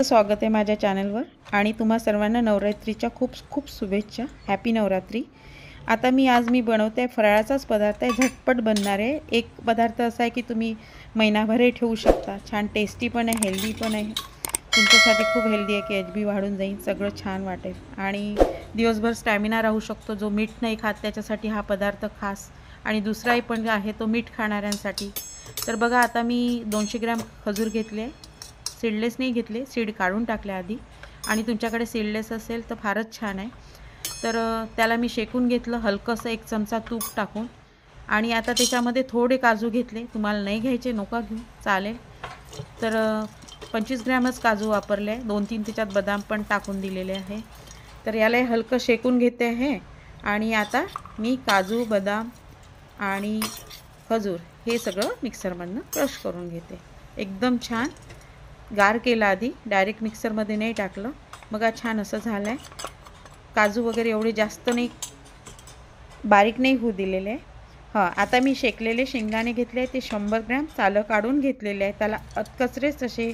स्वागत आहे माझ्या चॅनलवर आणि तुम्हा सर्वांना नवरात्रीच्या खूप खूप शुभेच्छा। हॅपी नवरात्री। आता मी बनवते फराळाचाच पदार्थ आहे, झटपट बनणार आहे। एक पदार्थ असा आहे की तुम्ही महिनाभर ठेवू शकता। छान टेस्टी पण आहे, हेल्दी पण आहे। तुमच्यासाठी खूप हेल्दी आहे की एचबी वाढून जाईल, सगळं छान वाटेल आणि दिवसभर स्टॅमिना राहू शकतो। जो मीठ नाही खात त्याच्यासाठी हा पदार्थ खास। आणि दुसराही पण आहे तो मीठ खाणाऱ्यांसाठी। तर बघा आता मी 200 ग्रॅम खजूर घेतले, सीडलेस नाही घेतले, सीड काढून टाकले आधी। आणि तुमच्याकडे सीडलेस असेल तर फारच छान आहे। तर त्याला मी शेकून घेतलं हलकंसं, 1 चमचा तूप टाकून। आणि आता त्याच्यामध्ये थोडे काजू घेतले, तुम्हाला नाही घ्यायचे नका घेऊ, चालेल। तर 25 ग्रॅमच काजू वापरले, 2-3 त्याच्यात बदाम पण टाकून दिलेले आहे। तर याला हलकं शेकून घेते आहे। आणि आता मी काजू, बदाम आणि खजूर हे सगळं मिक्सरमधनं क्रश करून घेते। एकदम छान गार केला आधी, डायरेक्ट मिक्सरमध्ये नाही टाकलं। बघा छान असं झालं आहे। काजू वगैरे एवढे जास्त नाही, बारीक नाही होऊ दिलेले आहे। हां, आता मी शेकलेले शेंगदाणे घेतले, ते 100 ग्रॅम सालं काढून घेतलेले आहे। त्याला कचरेच असे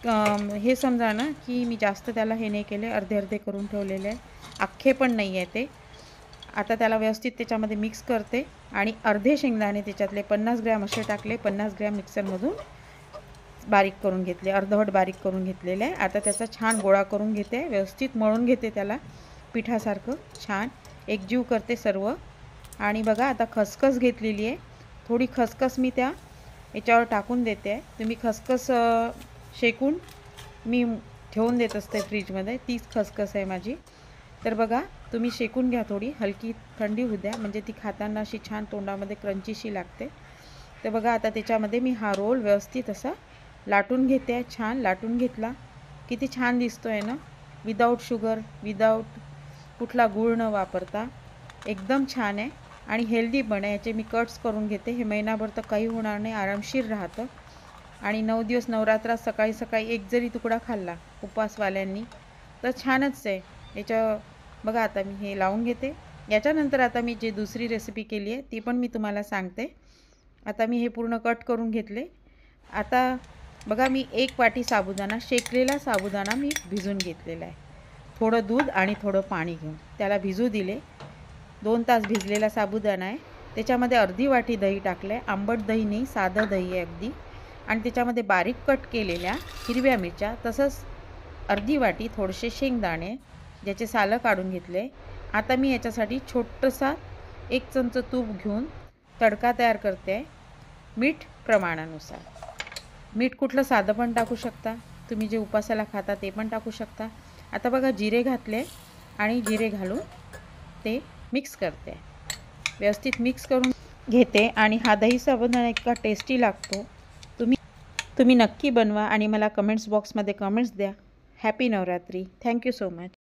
हे समजा ना की मी जास्त त्याला हे नाही केले, अर्धे अर्धे करून ठेवलेले आहे, अख्खे पण नाही आहे ते। आता त्याला व्यवस्थित त्याच्यामध्ये मिक्स करते आणि अर्धे शेंगदाणे त्याच्यातले 50 ग्रॅम असे टाकले, 50 ग्रॅम मिक्सरमधून बारीक करून घेतले, अर्धवट बारीक करून घेतलेले आहे। आता त्याचा छान गोळा करून घेते, व्यवस्थित मळून घेते त्याला पिठासारखं, छान एकजीव करते सर्व। आणि बघा आता खसखस घेतलेली आहे, थोडी खसखस मी त्या याच्यावर टाकून देते आहे। तुम्ही खसखस शेकून मी ठेवून देत असते फ्रीजमध्ये, तीच खसखस आहे माझी। तर बघा तुम्ही शेकून घ्या, थोडी हलकी थंडी होऊ द्या, म्हणजे ती खाताना अशी छान तोंडामध्ये क्रंचीशी लागते। तर बघा आता त्याच्यामध्ये मी हा रोल व्यवस्थित असा लाटून घेते आहे, छान लाटून घेतला, किती छान दिसतो आहे ना, विदाऊट शुगर, विदाऊट कुठला गूळ न वापरता, एकदम छान आहे आणि हेल्दी पण आहे। याचे मी कट्स करून घेते, हे महिनाभर तर काही होणार नाही, आरामशीर राहतं। आणि 9 दिवस नवरात्रात सकाळी सकाळी एक जरी तुकडा खाल्ला उपवासवाल्यांनी तर छानच आहे। याच्या बघा आता मी हे लावून घेते। याच्यानंतर आता मी जे दुसरी रेसिपी केली आहे ती पण मी तुम्हाला सांगते। आता मी हे पूर्ण कट करून घेतले। आता बघा मी 1 वाटी साबुदाणा, शेकलेला साबुदाणा मी भिजून घेतलेला आहे, थोडं दूध आणि थोडं पाणी घेऊन त्याला भिजू दिले। 2 तास भिजलेला साबुदाणा आहे, त्याच्यामध्ये अर्धी वाटी दही टाकलं आहे, आंबट दही नाही, साधं दही आहे अगदी। आणि त्याच्यामध्ये बारीक कट केलेल्या हिरव्या मिरच्या, तसंच अर्धी वाटी थोडेसे शेंगदाणे ज्याचे सालं काढून घेतले। आता मी याच्यासाठी छोटंसा 1 चमचा तूप घेऊन तडका तयार करते आहे, मीठ प्रमाणानुसार। मीठ कुठलं साधं पण टाकू शकता, तुम्ही जे उपासाला खाता ते पण टाकू शकता। आता बघा जिरे घातले आणि जिरे घालून ते मिक्स करते, व्यवस्थित मिक्स करून घेते। आणि हा दही साबुदाणा इतका टेस्टी लागतो, तुम्ही नक्की बनवा आणि मला कमेंट्स बॉक्समध्ये कमेंट्स द्या। Happy Navratri. Thank you so much.